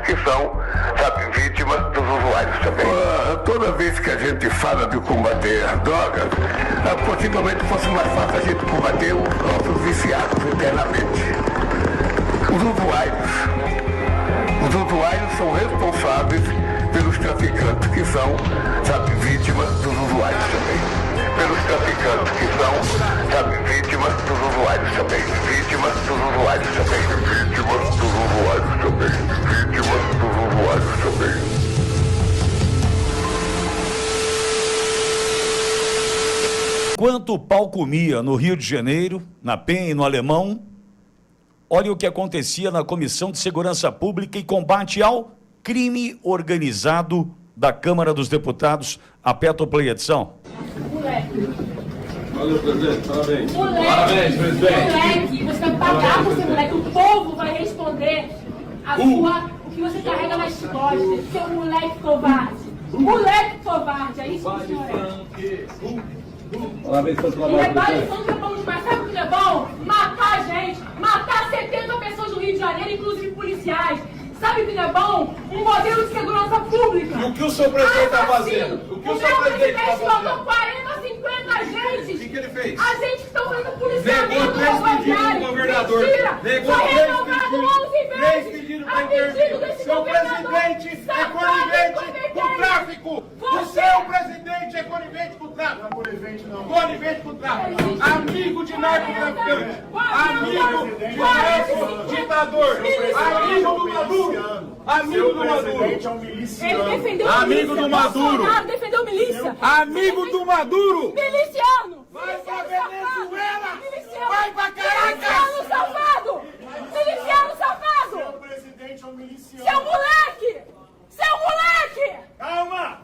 que são, sabe, vítimas dos usuários também. Toda vez que a gente fala de combater as drogas, possivelmente fosse mais fácil a gente combater os nossos viciados internamente. Os usuários são responsáveis pelos traficantes que são, sabe, vítimas dos usuários também. Pelos traficantes que são, sabe, vítimas dos usuários também. Vítimas dos usuários também. Vítimas dos usuários também. Vítimas dos usuários também. Enquanto o pau comia no Rio de Janeiro, na Penha e no Alemão, olha o que acontecia na Comissão de Segurança Pública e Combate ao Crime Organizado da Câmara dos Deputados. Aperta o play, edição. Valeu, presidente. Parabéns. Moleque, Parabéns, presidente. Moleque, você vai pagar por ser moleque. O povo vai responder o que você carrega nas costas. Seu moleque covarde. Moleque covarde. É isso que o senhor é. Parabéns pelo E trabalho, é vale presidente. tanto que é bom demais. Sabe o que é bom? Matar a gente. Matar 70 pessoas no Rio de Janeiro, inclusive policiais. Sabe o que é bom? Um modelo de segurança pública. E o que o seu presidente está fazendo? O que o seu presidente está matou fazendo? 40, 50 agentes. O que ele fez? Agentes que estão fazendo Negou policiamento 3 pedidos do governador. Mentira! Negou Foi 3 revogado 11 pedidos. vezes. 3 pedidos A para pedido intervir. desse Seu governador presidente é safado e conivente com incompetente. o tráfico. O Você- seu presidente é conivente com o tráfico. Não é conivente, não. Conivente com o tráfico. Amigo de narcotraficante. Amigo de narco-ditador. Amigo do Maduro. Amigo do Maduro. É um miliciano. Ele defendeu Amigo milícia. do Maduro. Bolsonaro defendeu milícia. Amigo do Maduro. Miliciano. Vai pra Miliciano safado. Venezuela. Miliciano. Vai pra Caracas. Miliciano safado. Miliciano safado. O presidente é um miliciano. Seu moleque. Seu moleque. Calma!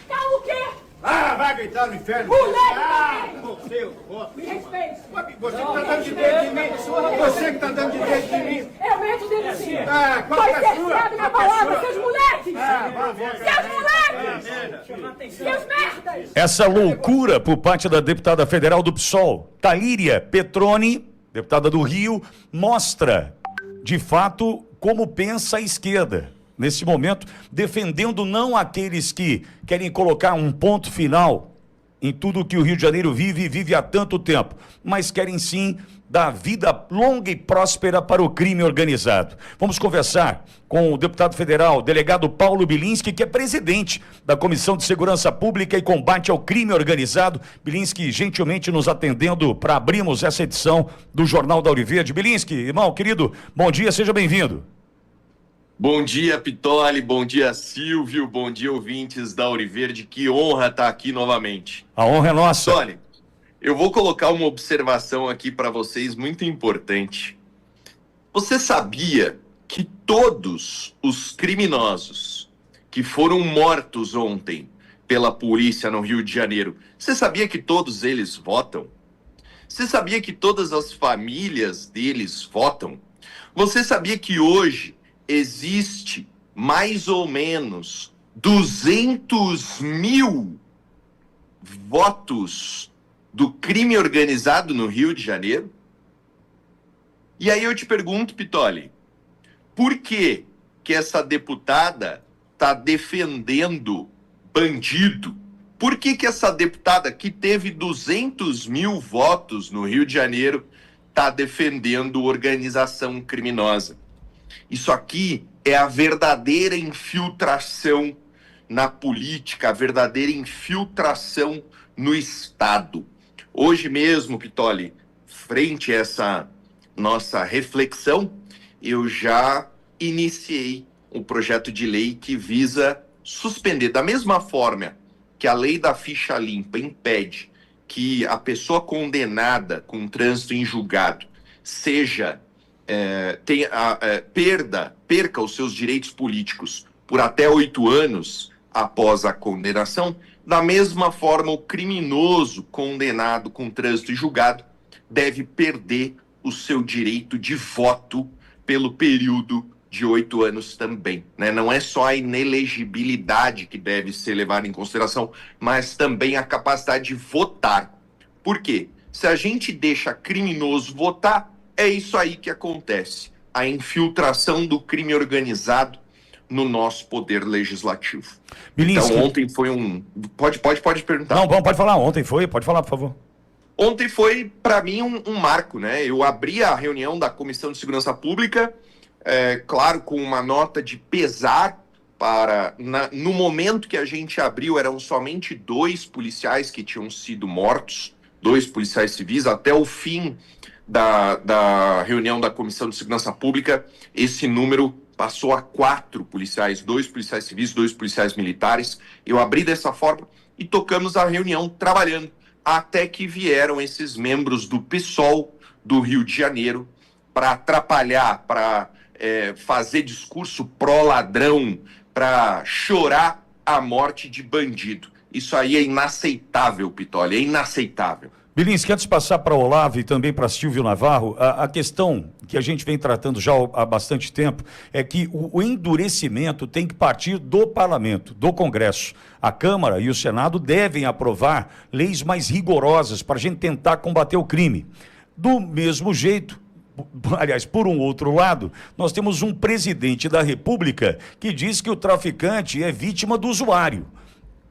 Calma o quê? Ah, vai gritar no inferno! Moleque Ah, também. seu Me respeite. Você que tá dando de dedo de mim! Você que tá dando de dedo de mim! Eu meto dele assim. Ah, qual Foi que é a sua? cerceado minha Qual que é a palavra, sua? seus moleques. Ah, Seus moleques. Seus merdas. Essa loucura por parte da deputada federal do PSOL, Talíria Petroni, deputada do Rio, mostra, de fato, como pensa a esquerda. Nesse momento, defendendo não aqueles que querem colocar um ponto final em tudo que o Rio de Janeiro vive e vive há tanto tempo, mas querem sim dar vida longa e próspera para o crime organizado. Vamos conversar com o deputado federal, delegado Paulo Bilinski, que é presidente da Comissão de Segurança Pública e Combate ao Crime Organizado. Bilinski gentilmente nos atendendo para abrirmos essa edição do Jornal da Auriverde. Bilinski, irmão, querido, bom dia, seja bem-vindo. Bom dia, Pitoli, bom dia, Silvio, bom dia, ouvintes da Auriverde, que honra estar aqui novamente. A honra é nossa. Pitoli, eu vou colocar uma observação aqui para vocês muito importante. Você sabia que todos os criminosos que foram mortos ontem pela polícia no Rio de Janeiro, você sabia que todos eles votam? Você sabia que todas as famílias deles votam? Você sabia que hoje existe mais ou menos 200 mil votos do crime organizado no Rio de Janeiro? E aí eu te pergunto, Pitoli, por que essa deputada está defendendo bandido? Por que essa deputada que teve 200 mil votos no Rio de Janeiro está defendendo organização criminosa? Isso aqui é a verdadeira infiltração na política, a verdadeira infiltração no Estado. Hoje mesmo, Pitoli, frente a essa nossa reflexão, eu já iniciei um projeto de lei que visa suspender, da mesma forma que a lei da ficha limpa impede que a pessoa condenada com trânsito em julgado seja perca os seus direitos políticos por até 8 anos após a condenação, da mesma forma o criminoso condenado com trânsito em julgado deve perder o seu direito de voto pelo período de 8 anos também, né? Não é só a inelegibilidade que deve ser levada em consideração, mas também a capacidade de votar. Por quê? Se a gente deixa criminoso votar, é isso aí que acontece. a infiltração do crime organizado no nosso poder legislativo. Bilinski. Então ontem foi um... Pode perguntar. Não, bom, pode falar. Ontem foi, pode falar, por favor. Ontem foi, para mim, um marco, né? Eu abri a reunião da Comissão de Segurança Pública, claro, com uma nota de pesar no momento que a gente abriu, eram somente 2 policiais que tinham sido mortos, 2 policiais civis. Até o fim da reunião da Comissão de Segurança Pública, esse número passou a 4 policiais, 2 policiais civis, 2 policiais militares. Eu abri dessa forma e tocamos a reunião trabalhando, até que vieram esses membros do PSOL do Rio de Janeiro para atrapalhar, para fazer discurso pró-ladrão, para chorar a morte de bandido. Isso aí é inaceitável, Pitoli, é inaceitável. Bilinski, antes de passar para o Olavo e também para Silvio Navarro, a questão que a gente vem tratando já há bastante tempo é que o endurecimento tem que partir do Parlamento, do Congresso. A Câmara e o Senado devem aprovar leis mais rigorosas para a gente tentar combater o crime. Do mesmo jeito, aliás, por um outro lado, nós temos um presidente da República que diz que o traficante é vítima do usuário.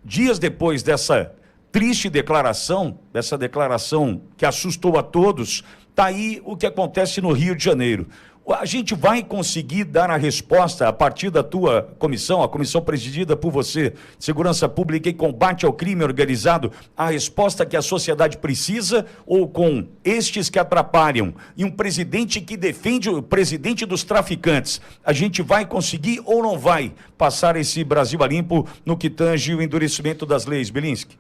Dias depois dessa triste declaração, dessa declaração que assustou a todos, está aí o que acontece no Rio de Janeiro. A gente vai conseguir dar a resposta a partir da tua comissão, a comissão presidida por você, Segurança Pública e Combate ao Crime Organizado, a resposta que a sociedade precisa, ou com estes que atrapalham e um presidente que defende o presidente dos traficantes, a gente vai conseguir ou não vai passar esse Brasil a limpo no que tange o endurecimento das leis, Bilinski?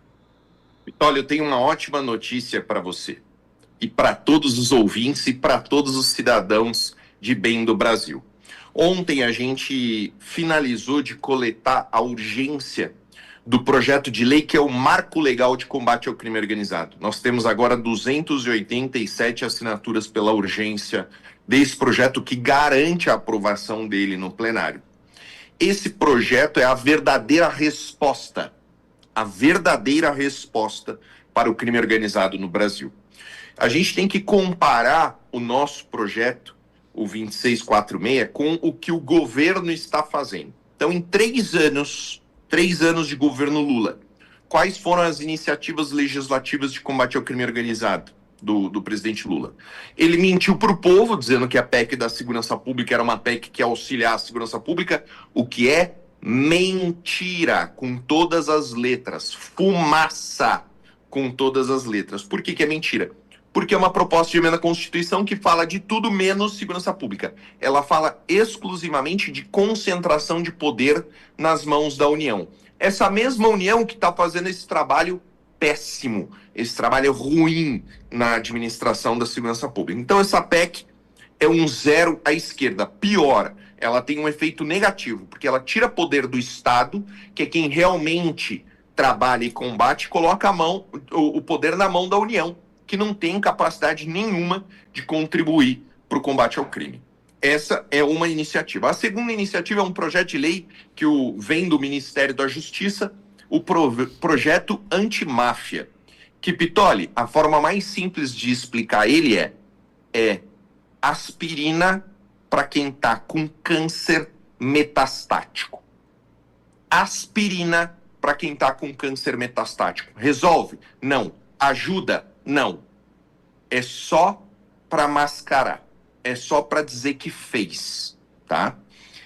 Olha, eu tenho uma ótima notícia para você, e para todos os ouvintes e para todos os cidadãos de bem do Brasil. Ontem a gente finalizou de coletar a urgência do projeto de lei que é o Marco Legal de Combate ao Crime Organizado. Nós temos agora 287 assinaturas pela urgência desse projeto que garante a aprovação dele no plenário. Esse projeto é a verdadeira resposta para o crime organizado no Brasil. A gente tem que comparar o nosso projeto, o 2646, com o que o governo está fazendo. Então, em 3 anos de governo Lula, quais foram as iniciativas legislativas de combate ao crime organizado do presidente Lula? Ele mentiu para o povo, dizendo que a PEC da segurança pública era uma PEC que ia auxiliar a segurança pública, o que é mentira, com todas as letras, fumaça, com todas as letras. Por que é mentira? Porque é uma proposta de emenda à Constituição que fala de tudo menos segurança pública. Ela fala exclusivamente de concentração de poder nas mãos da União. Essa mesma União que está fazendo esse trabalho péssimo, esse trabalho ruim na administração da segurança pública. Então essa PEC é um zero à esquerda. Pior, ela tem um efeito negativo, porque ela tira poder do Estado, que é quem realmente trabalha e combate, coloca o poder na mão da União, que não tem capacidade nenhuma de contribuir para o combate ao crime. Essa é uma iniciativa. A segunda iniciativa é um projeto de lei que vem do Ministério da Justiça, o projeto antimáfia. Que, Pitoli, a forma mais simples de explicar ele é aspirina para quem está com câncer metastático. Aspirina para quem está com câncer metastático. Resolve? Não. Ajuda? Não. É só para mascarar. É só para dizer que fez, tá?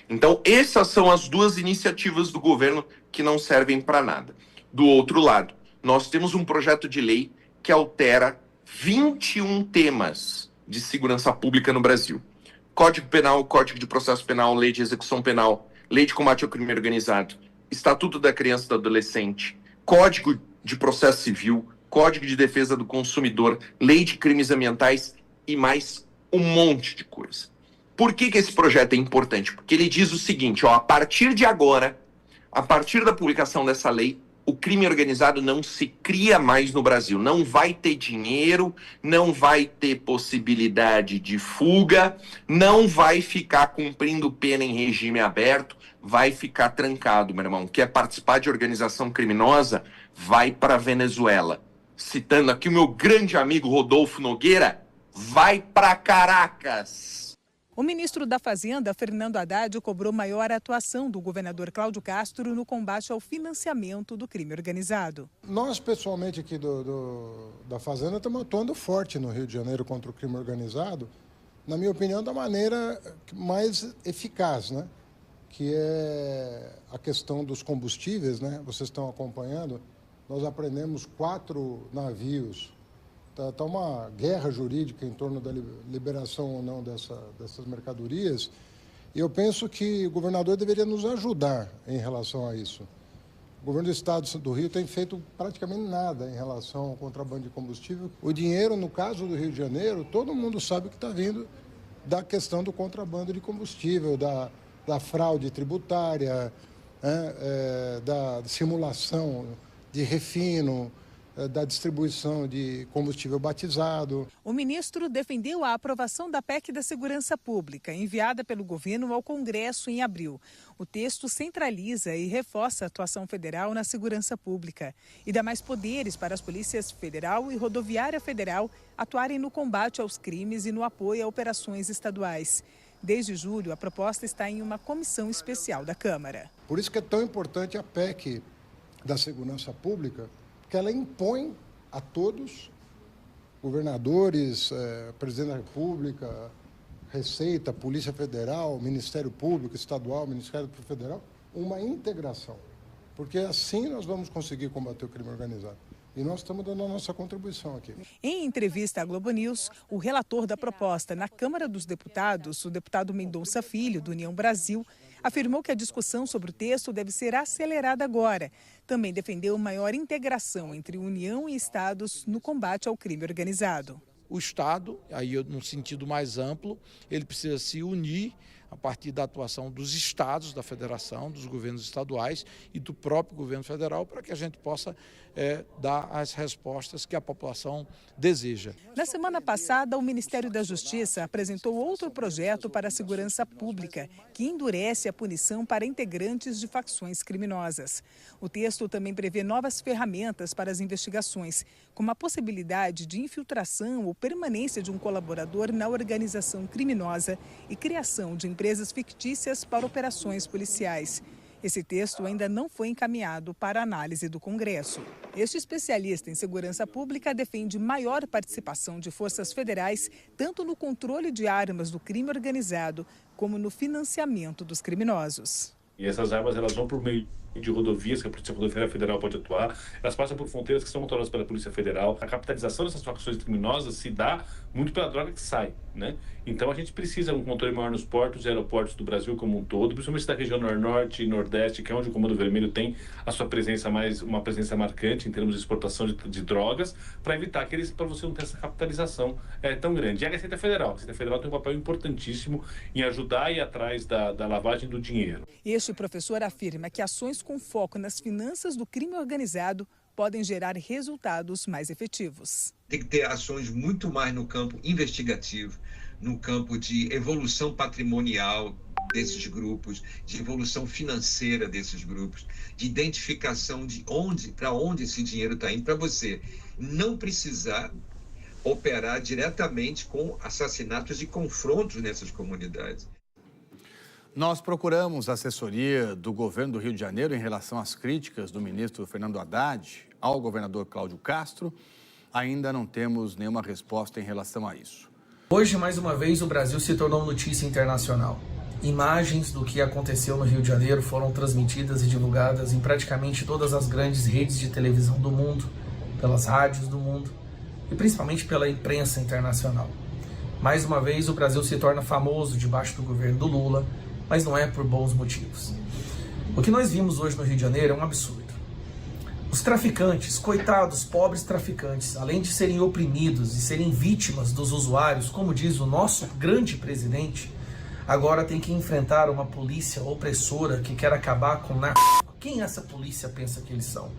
Então, essas são as 2 iniciativas do governo que não servem para nada. Do outro lado, nós temos um projeto de lei que altera 21 temas de segurança pública no Brasil. Código Penal, Código de Processo Penal, Lei de Execução Penal, Lei de Combate ao Crime Organizado, Estatuto da Criança e do Adolescente, Código de Processo Civil, Código de Defesa do Consumidor, Lei de Crimes Ambientais e mais um monte de coisa. Por que esse projeto é importante? Porque ele diz o seguinte, a partir de agora, a partir da publicação dessa lei, o crime organizado não se cria mais no Brasil. Não vai ter dinheiro, não vai ter possibilidade de fuga, não vai ficar cumprindo pena em regime aberto, vai ficar trancado, meu irmão. Quer participar de organização criminosa? Vai para a Venezuela. Citando aqui o meu grande amigo Rodolfo Nogueira, vai para Caracas. O ministro da Fazenda, Fernando Haddad, cobrou maior atuação do governador Cláudio Castro no combate ao financiamento do crime organizado. Nós, pessoalmente, aqui da Fazenda, estamos atuando forte no Rio de Janeiro contra o crime organizado, na minha opinião, da maneira mais eficaz, né? Que é a questão dos combustíveis, né? Vocês estão acompanhando, nós apreendemos 4 navios. Está uma guerra jurídica em torno da liberação ou não dessas mercadorias, e eu penso que o governador deveria nos ajudar em relação a isso. O governo do estado do Rio tem feito praticamente nada em relação ao contrabando de combustível. O dinheiro, no caso do Rio de Janeiro, todo mundo sabe que está vindo da questão do contrabando de combustível, da fraude tributária, da simulação de refino, da distribuição de combustível batizado. O ministro defendeu a aprovação da PEC da Segurança Pública, enviada pelo governo ao Congresso em abril. O texto centraliza e reforça a atuação federal na segurança pública e dá mais poderes para as polícias federal e rodoviária federal atuarem no combate aos crimes e no apoio a operações estaduais. Desde julho, a proposta está em uma comissão especial da Câmara. Por isso que é tão importante a PEC da Segurança Pública, que ela impõe a todos, governadores, presidente da República, Receita, Polícia Federal, Ministério Público Estadual, Ministério Federal, uma integração. Porque assim nós vamos conseguir combater o crime organizado. E nós estamos dando a nossa contribuição aqui. Em entrevista à Globo News, o relator da proposta na Câmara dos Deputados, o deputado Mendonça Filho, do União Brasil, afirmou que a discussão sobre o texto deve ser acelerada agora. Também defendeu maior integração entre União e estados no combate ao crime organizado. O Estado, aí no sentido mais amplo, ele precisa se unir a partir da atuação dos estados, da federação, dos governos estaduais e do próprio governo federal, para que a gente possa dar as respostas que a população deseja. Na semana passada, o Ministério da Justiça apresentou outro projeto para a segurança pública, que endurece a punição para integrantes de facções criminosas. O texto também prevê novas ferramentas para as investigações, como a possibilidade de infiltração ou permanência de um colaborador na organização criminosa e criação de empresas fictícias para operações policiais. Esse texto ainda não foi encaminhado para análise do Congresso. Este especialista em segurança pública defende maior participação de forças federais, tanto no controle de armas do crime organizado, como no financiamento dos criminosos. E essas armas, elas vão por meio de rodovias que a Polícia Rodoviária Federal pode atuar, elas passam por fronteiras que são controladas pela Polícia Federal. A capitalização dessas facções criminosas se dá muito pela droga que sai, né? Então a gente precisa de um controle maior nos portos e aeroportos do Brasil como um todo, principalmente da região Norte e Nordeste, que é onde o Comando Vermelho tem a sua presença uma presença marcante em termos de exportação de drogas, para evitar para você não ter essa capitalização tão grande. E a Receita Federal tem um papel importantíssimo em ajudar a ir atrás da lavagem do dinheiro. Este professor afirma que ações com foco nas finanças do crime organizado podem gerar resultados mais efetivos. Tem que ter ações muito mais no campo investigativo, no campo de evolução patrimonial desses grupos, de evolução financeira desses grupos, de identificação de para onde esse dinheiro está indo, para você não precisar operar diretamente com assassinatos e confrontos nessas comunidades. Nós procuramos assessoria do governo do Rio de Janeiro em relação às críticas do ministro Fernando Haddad ao governador Cláudio Castro. Ainda não temos nenhuma resposta em relação a isso. Hoje, mais uma vez, o Brasil se tornou notícia internacional. Imagens do que aconteceu no Rio de Janeiro foram transmitidas e divulgadas em praticamente todas as grandes redes de televisão do mundo, pelas rádios do mundo e principalmente pela imprensa internacional. Mais uma vez, o Brasil se torna famoso debaixo do governo do Lula, mas não é por bons motivos. O que nós vimos hoje no Rio de Janeiro é um absurdo. Os traficantes, coitados, pobres traficantes, além de serem oprimidos e serem vítimas dos usuários, como diz o nosso grande presidente, agora tem que enfrentar uma polícia opressora que quer acabar com o narcótico. Quem essa polícia pensa que eles são?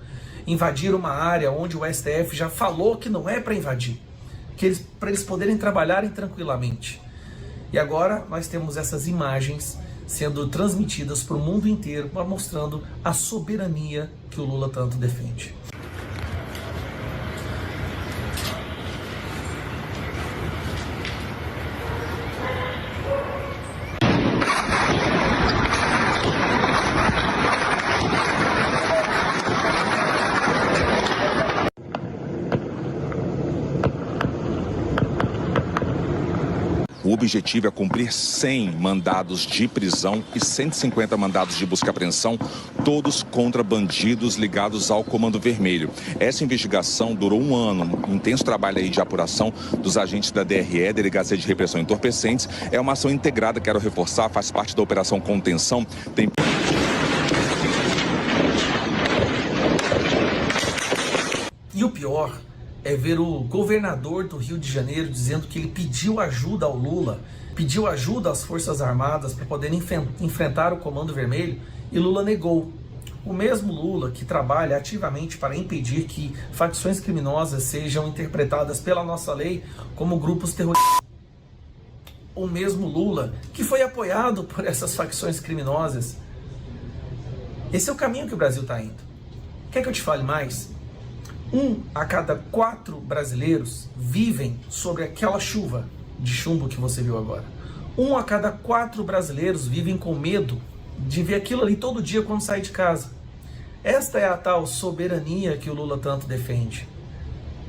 Invadir uma área onde o STF já falou que não é para invadir, para eles poderem trabalharem tranquilamente. E agora nós temos essas imagens sendo transmitidas para o mundo inteiro, mostrando a soberania que o Lula tanto defende. objetivo é cumprir 100 mandados de prisão e 150 mandados de busca e apreensão, todos contra bandidos ligados ao Comando Vermelho. Essa investigação durou 1 ano, um intenso trabalho aí de apuração dos agentes da DRE, Delegacia de Repressão a Entorpecentes. É uma ação integrada, quero reforçar, faz parte da Operação Contenção. E o pior é ver o governador do Rio de Janeiro dizendo que ele pediu ajuda ao Lula, pediu ajuda às Forças Armadas para poderem enfrentar o Comando Vermelho, e Lula negou. O mesmo Lula que trabalha ativamente para impedir que facções criminosas sejam interpretadas pela nossa lei como grupos terroristas. O mesmo Lula que foi apoiado por essas facções criminosas. Esse é o caminho que o Brasil está indo. Quer que eu te fale mais? 1 a cada 4 brasileiros vivem sobre aquela chuva de chumbo que você viu agora. 1 a cada 4 brasileiros vivem com medo de ver aquilo ali todo dia quando sai de casa. Esta é a tal soberania que o Lula tanto defende.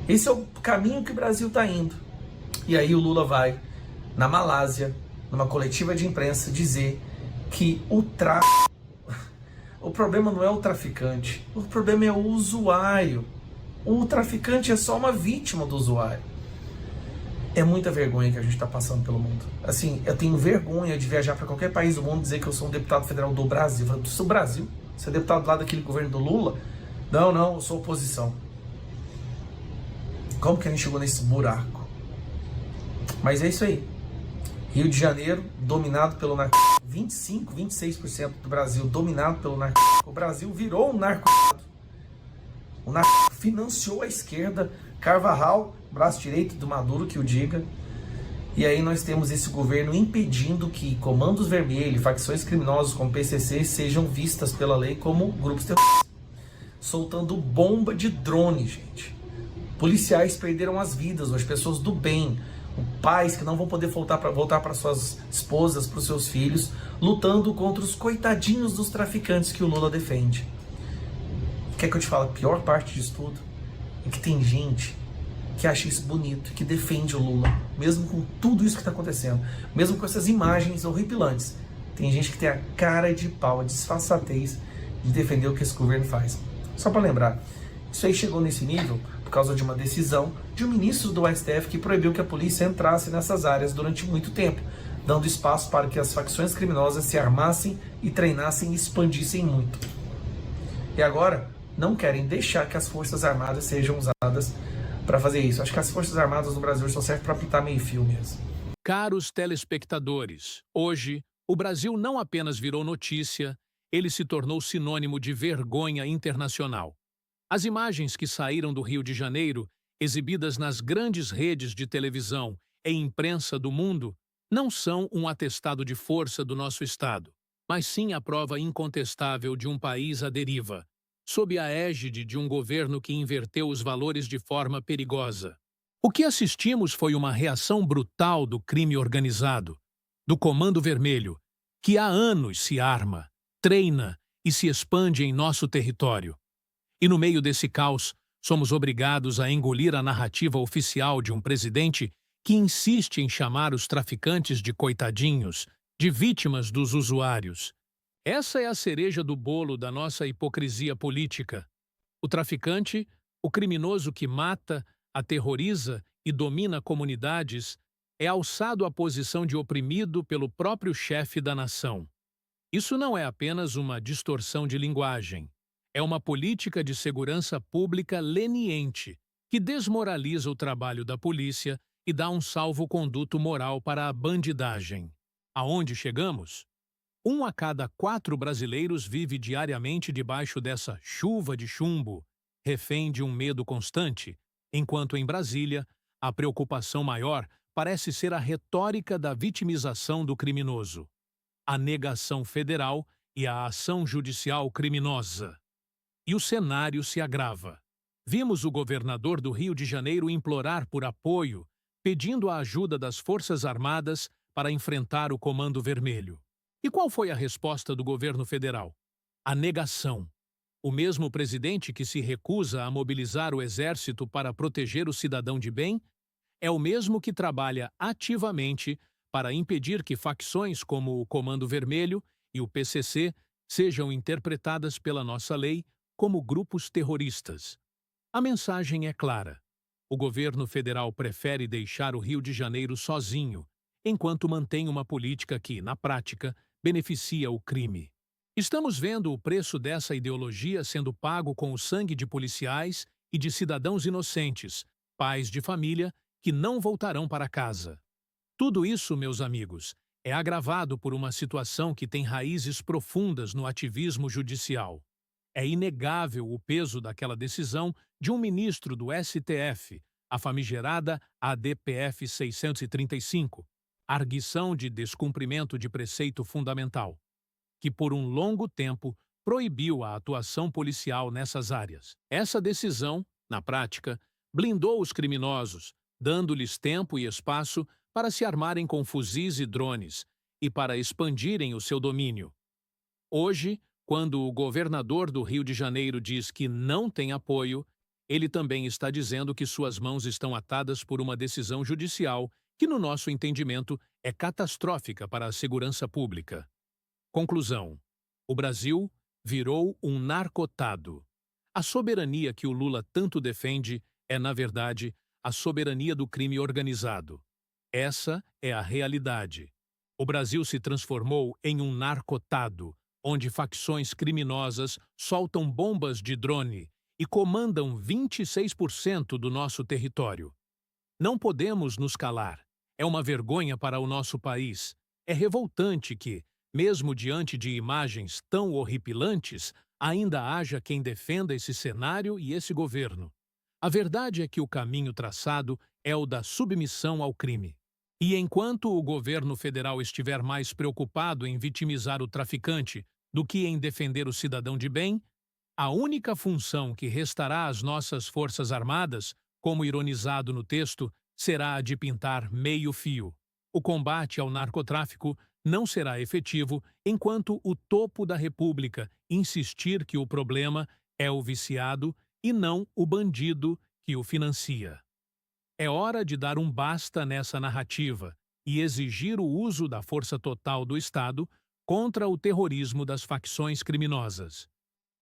Esse é o caminho que o Brasil está indo. E aí o Lula vai na Malásia, numa coletiva de imprensa, dizer que o problema não é o traficante, o problema é o usuário. O traficante é só uma vítima do usuário. É muita vergonha que a gente está passando pelo mundo. Assim, eu tenho vergonha de viajar para qualquer país do mundo e dizer que eu sou um deputado federal do Brasil. Eu sou Brasil? Você é deputado lá daquele governo do Lula? Não, eu sou oposição. Como que a gente chegou nesse buraco? Mas é isso aí. Rio de Janeiro, dominado pelo narcotráfico. 25, 26% do Brasil dominado pelo narcotráfico. O Brasil virou um narcotráfico. O narcotráfico financiou a esquerda. Carvajal, braço direito do Maduro, que o diga. E aí nós temos esse governo impedindo que comandos vermelhos, facções criminosas como PCC sejam vistas pela lei como grupos terroristas. Soltando bomba de drone, gente. Policiais perderam as vidas, as pessoas do bem. Pais que não vão poder voltar para suas esposas, para os seus filhos, lutando contra os coitadinhos dos traficantes que o Lula defende. Quer que eu te fale? A pior parte disso tudo é que tem gente que acha isso bonito, que defende o Lula, mesmo com tudo isso que está acontecendo, mesmo com essas imagens horripilantes. Tem gente que tem a cara de pau, a disfarçatez de defender o que esse governo faz. Só para lembrar, isso aí chegou nesse nível por causa de uma decisão de um ministro do STF que proibiu que a polícia entrasse nessas áreas durante muito tempo, dando espaço para que as facções criminosas se armassem e treinassem e expandissem muito. E agora não querem deixar que as Forças Armadas sejam usadas para fazer isso. Acho que as Forças Armadas no Brasil só servem para apitar meio-fio mesmo. Caros telespectadores, hoje o Brasil não apenas virou notícia, ele se tornou sinônimo de vergonha internacional. As imagens que saíram do Rio de Janeiro, exibidas nas grandes redes de televisão e imprensa do mundo, não são um atestado de força do nosso Estado, mas sim a prova incontestável de um país à deriva, sob a égide de um governo que inverteu os valores de forma perigosa. O que assistimos foi uma reação brutal do crime organizado, do Comando Vermelho, que há anos se arma, treina e se expande em nosso território. E no meio desse caos, somos obrigados a engolir a narrativa oficial de um presidente que insiste em chamar os traficantes de coitadinhos, de vítimas dos usuários. Essa é a cereja do bolo da nossa hipocrisia política. O traficante, o criminoso que mata, aterroriza e domina comunidades, é alçado à posição de oprimido pelo próprio chefe da nação. Isso não é apenas uma distorção de linguagem. É uma política de segurança pública leniente, que desmoraliza o trabalho da polícia e dá um salvo-conduto moral para a bandidagem. Aonde chegamos? 1 a cada 4 brasileiros vive diariamente debaixo dessa chuva de chumbo, refém de um medo constante, enquanto em Brasília, a preocupação maior parece ser a retórica da vitimização do criminoso, a negação federal e a ação judicial criminosa. E o cenário se agrava. Vimos o governador do Rio de Janeiro implorar por apoio, pedindo a ajuda das Forças Armadas para enfrentar o Comando Vermelho. E qual foi a resposta do governo federal? A negação. O mesmo presidente que se recusa a mobilizar o exército para proteger o cidadão de bem é o mesmo que trabalha ativamente para impedir que facções como o Comando Vermelho e o PCC sejam interpretadas pela nossa lei como grupos terroristas. A mensagem é clara. O governo federal prefere deixar o Rio de Janeiro sozinho, enquanto mantém uma política que, na prática, beneficia o crime. Estamos vendo o preço dessa ideologia sendo pago com o sangue de policiais e de cidadãos inocentes, pais de família, que não voltarão para casa. Tudo isso, meus amigos, é agravado por uma situação que tem raízes profundas no ativismo judicial. É inegável o peso daquela decisão de um ministro do STF, a famigerada ADPF 635, arguição de descumprimento de preceito fundamental, que por um longo tempo proibiu a atuação policial nessas áreas. Essa decisão, na prática, blindou os criminosos, dando-lhes tempo e espaço para se armarem com fuzis e drones e para expandirem o seu domínio. Hoje, quando o governador do Rio de Janeiro diz que não tem apoio, ele também está dizendo que suas mãos estão atadas por uma decisão judicial que, no nosso entendimento, é catastrófica para a segurança pública. Conclusão: o Brasil virou um narcotado. A soberania que o Lula tanto defende é, na verdade, a soberania do crime organizado. Essa é a realidade. O Brasil se transformou em um narcotado, onde facções criminosas soltam bombas de drone e comandam 26% do nosso território. Não podemos nos calar. É uma vergonha para o nosso país. É revoltante que, mesmo diante de imagens tão horripilantes, ainda haja quem defenda esse cenário e esse governo. A verdade é que o caminho traçado é o da submissão ao crime. E enquanto o governo federal estiver mais preocupado em vitimizar o traficante do que em defender o cidadão de bem, a única função que restará às nossas Forças Armadas, como ironizado no texto, será a de pintar meio fio. O combate ao narcotráfico não será efetivo enquanto o topo da República insistir que o problema é o viciado e não o bandido que o financia. É hora de dar um basta nessa narrativa e exigir o uso da força total do Estado contra o terrorismo das facções criminosas.